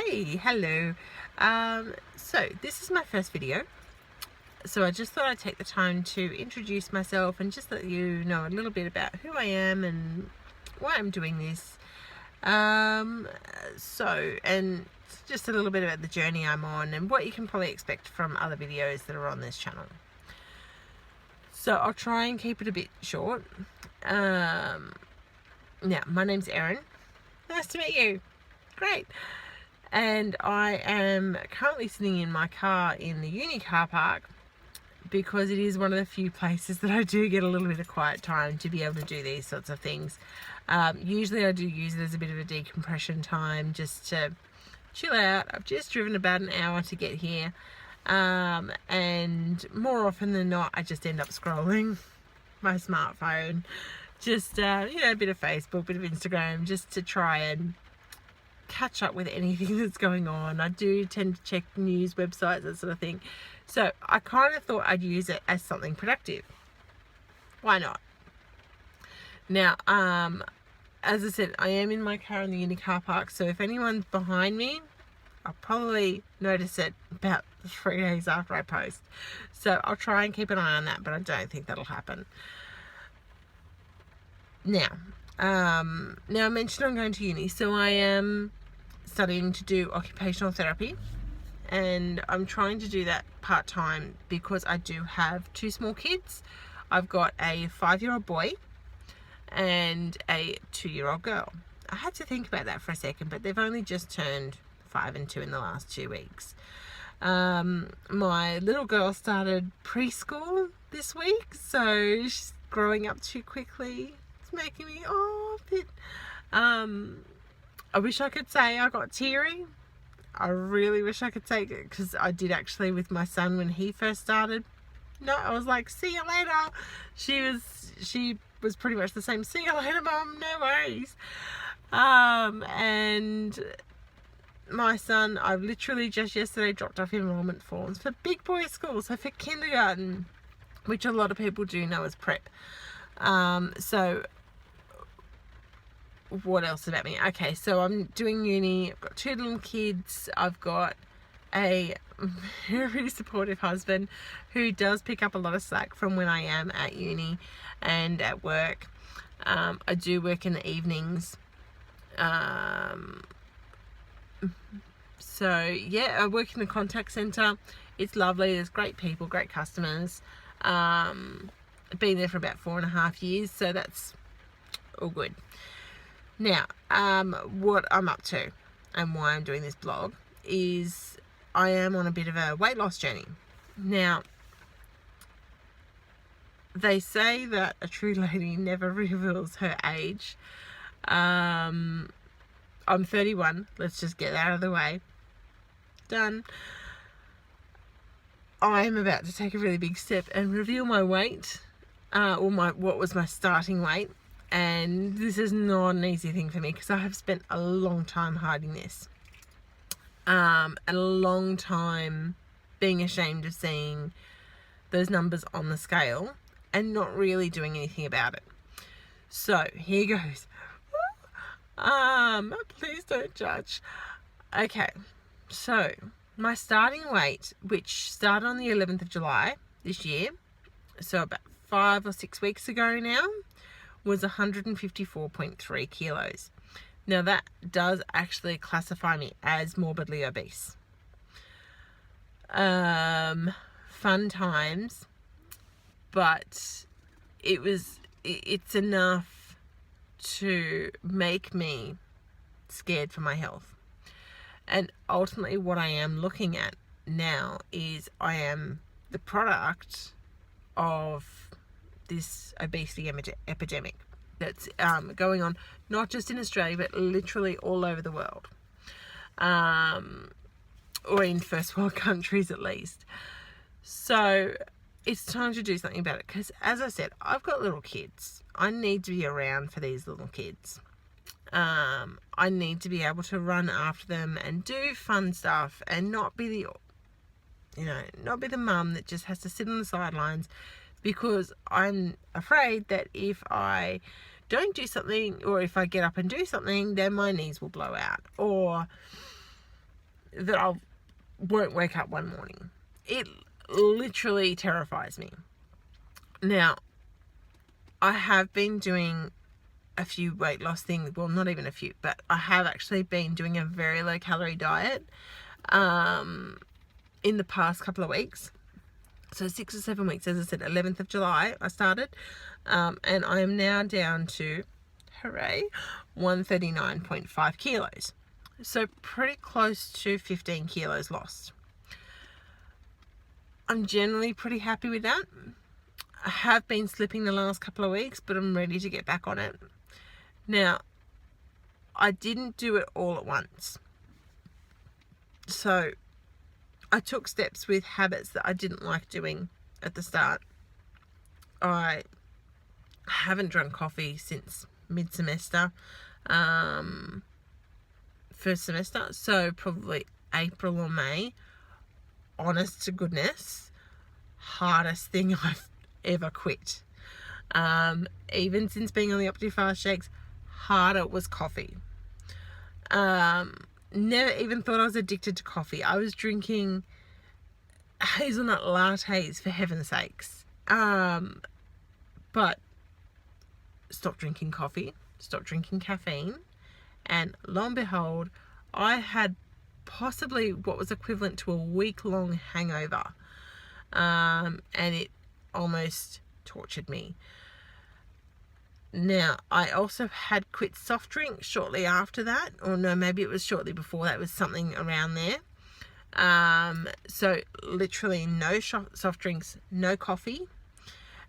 Hey, hello. So this is my first video. So I just thought I'd take the time to introduce myself and just let you know a little bit about who I am and why I'm doing this. And just a little bit about the journey I'm on and what you can probably expect from other videos that are on this channel. So I'll try and keep it a bit short. Now, my name's Erin. Nice to meet you. Great. And I am currently sitting in my car in the uni car park because it is one of the few places that I do get a little bit of quiet time to be able to do these sorts of things. Usually I do use it as a bit of a decompression time just to chill out. I've just driven about an hour to get here, and more often than not I just end up scrolling my smartphone, just a bit of Facebook, a bit of Instagram, just to try and catch up with anything that's going on. I do tend to check news websites, that sort of thing. So I kind of thought I'd use it as something productive. Why not? Now, as I said, I am in my car in the uni car park, so if anyone's behind me, I'll probably notice it about 3 days after I post. So I'll try and keep an eye on that, but I don't think that'll happen. Now I mentioned I'm going to uni, so I am studying to do occupational therapy, and I'm trying to do that part-time because I do have 2 small kids. I've got a 5-year-old boy and a 2-year-old girl. I had to think about that for a second, but they've only just turned 5 and 2 in the last 2 weeks. My little girl started preschool this week, so she's growing up too quickly. It's making me a bit I wish I could say I got teary. I really wish I could say it, because I did actually with my son when he first started. No, I was like, see you later. She was pretty much the same. See you later, Mum. No worries. And my son, I literally just yesterday dropped off enrollment forms for big boy school, so for kindergarten, which a lot of people do know as prep. So what else about me? Okay, so I'm doing uni. I've got 2 little kids. I've got a very supportive husband who does pick up a lot of slack from when I am at uni and at work. I do work in the evenings. So yeah, I work in the contact centre. It's lovely. There's great people, great customers. I've been there for about 4.5 years, so that's all good. Now, what I'm up to and why I'm doing this blog is I am on a bit of a weight loss journey. Now, they say that a true lady never reveals her age. I'm 31. Let's just get that out of the way. Done. I'm about to take a really big step and reveal my weight, or what was my starting weight. And this is not an easy thing for me because I have spent a long time hiding this. And a long time being ashamed of seeing those numbers on the scale and not really doing anything about it. So here goes. Please don't judge. Okay, so my starting weight, which started on the 11th of July this year, so about 5 or 6 weeks ago now, was 154.3 kilos. Now that does actually classify me as morbidly obese. Fun times, but it's enough to make me scared for my health. And ultimately what I am looking at now is I am the product of this obesity epidemic that's going on, not just in Australia, but literally all over the world, or in first world countries at least. So it's time to do something about it, because as I said, I've got little kids. I need to be around for these little kids. I need to be able to run after them and do fun stuff and not be the mum that just has to sit on the sidelines, because I'm afraid that if I don't do something, or if I get up and do something, then my knees will blow out, or that I won't wake up one morning. It literally terrifies me. Now, I have been doing a few weight loss things. Well, not even a few, but I have actually been doing a very low calorie diet in the past couple of weeks. So 6 or 7 weeks, as I said, 11th of July I started, and I am now down to, hooray, 139.5 kilos. So pretty close to 15 kilos lost. I'm generally pretty happy with that. I have been slipping the last couple of weeks, but I'm ready to get back on it. Now, I didn't do it all at once. So I took steps with habits that I didn't like doing at the start. I haven't drunk coffee since mid-semester, first semester, so probably April or May. Honest to goodness, hardest thing I've ever quit. Even since being on the Optifast shakes, harder was coffee. Never even thought I was addicted to coffee. I was drinking hazelnut lattes, for heaven's sakes. But stopped drinking coffee, stopped drinking caffeine, and lo and behold, I had possibly what was equivalent to a week-long hangover, and it almost tortured me. Now, I also had quit soft drink shortly after that, or no, maybe it was shortly before that. It was something around there. So literally no soft drinks, no coffee.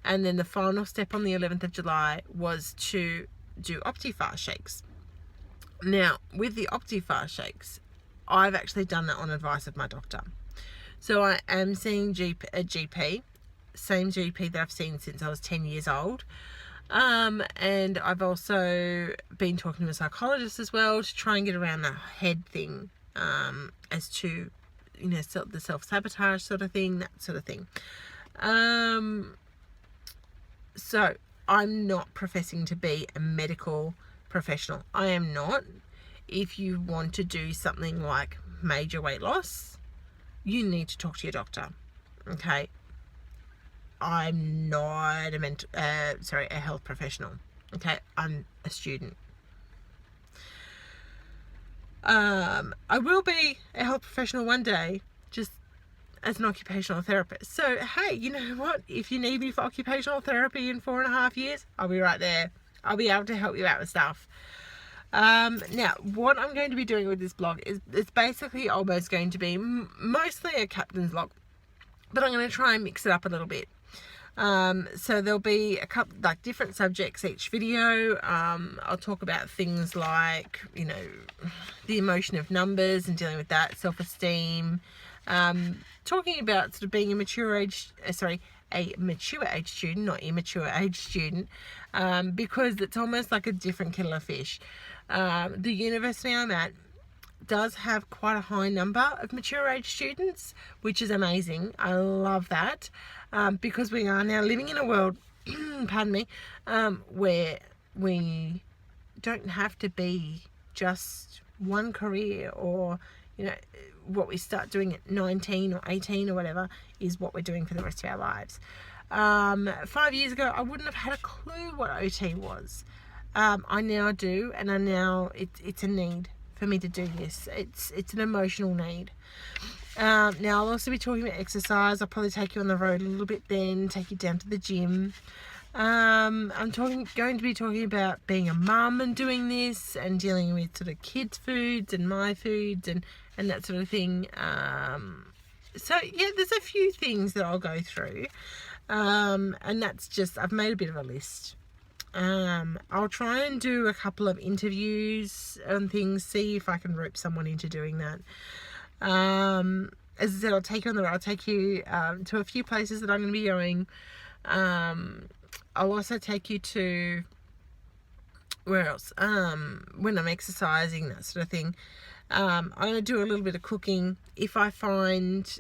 And then the final step on the 11th of July was to do Optifast shakes. Now, with the Optifast shakes, I've actually done that on advice of my doctor. So I am seeing a GP, same GP that I've seen since I was 10 years old. And I've also been talking to a psychologist as well to try and get around that head thing, as to, you know, the self-sabotage sort of thing, that sort of thing. So I'm not professing to be a medical professional. I am not. If you want to do something like major weight loss, you need to talk to your doctor. Okay. I'm not a health professional. Okay, I'm a student. I will be a health professional one day, just as an occupational therapist. So, hey, you know what? If you need me for occupational therapy in 4.5 years, I'll be right there. I'll be able to help you out with stuff. Now, what I'm going to be doing with this blog is it's basically almost going to be mostly a captain's log, but I'm going to try and mix it up a little bit. So there'll be a couple, like, different subjects each video. I'll talk about things like, you know, the emotion of numbers and dealing with that, self-esteem, talking about sort of being a mature age student, not immature age student, because it's almost like a different kettle of fish. The university I'm at does have quite a high number of mature age students, which is amazing. I love that, because we are now living in a world, pardon me, where we don't have to be just one career, or, you know, what we start doing at 19 or 18 or whatever is what we're doing for the rest of our lives. 5 years ago, I wouldn't have had a clue what OT was. I now do, and it's a need for me to do this. It's an emotional need. Now, I'll also be talking about exercise. I'll probably take you on the road a little bit then, take you down to the gym. I'm going to be talking about being a mum and doing this, and dealing with sort of kids' foods and my foods and that sort of thing. So yeah, there's a few things that I'll go through, and that's just, I've made a bit of a list. I'll try and do a couple of interviews and things, see if I can rope someone into doing that. As I said, I'll take you on the road. I'll take you to a few places that I'm going to be going. I'll also take you to, where else? When I'm exercising, that sort of thing. I'm going to do a little bit of cooking. If I find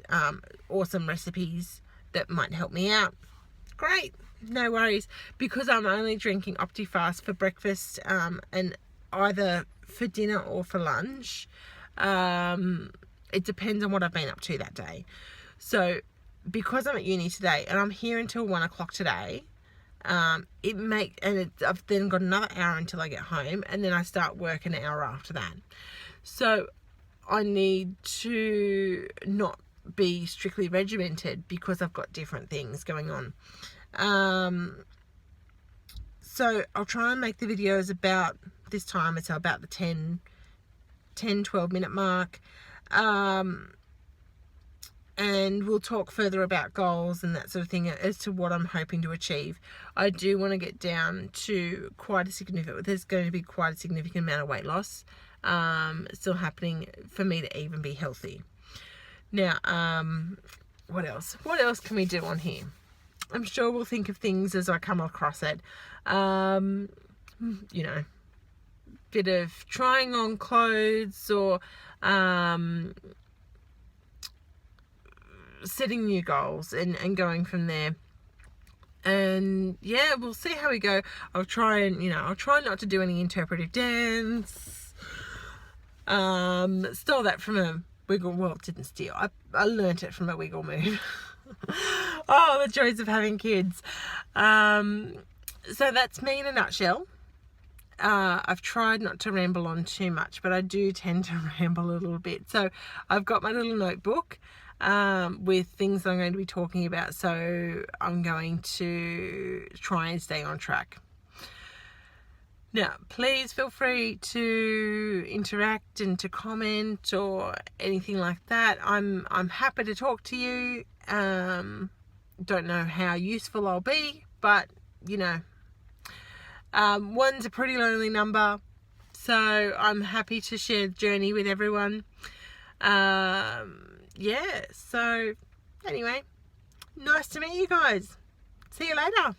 awesome recipes that might help me out, great, no worries. Because I'm only drinking Optifast for breakfast, and either for dinner or for lunch, it depends on what I've been up to that day. So because I'm at uni today and I'm here until 1 o'clock today, I've then got another hour until I get home, and then I start work an hour after that. So I need to not be strictly regimented because I've got different things going on. So I'll try and make the videos about this time. It's about the 12 minute mark. And we'll talk further about goals and that sort of thing as to what I'm hoping to achieve. I do want to get down to there's going to be quite a significant amount of weight loss still happening for me to even be healthy. Now, what else? What else can we do on here? I'm sure we'll think of things as I come across it. Bit of trying on clothes, or setting new goals and going from there. And yeah, we'll see how we go. I'll try not to do any interpretive dance. Stole that from a wiggle. Well, didn't steal. I learnt it from a wiggle move. Oh, the joys of having kids. So that's me in a nutshell. I've tried not to ramble on too much, but I do tend to ramble a little bit. So I've got my little notebook with things that I'm going to be talking about. So I'm going to try and stay on track. Now, please feel free to interact and to comment or anything like that. I'm happy to talk to you. Don't know how useful I'll be, but one's a pretty lonely number, so I'm happy to share the journey with everyone. So anyway, nice to meet you guys. See you later.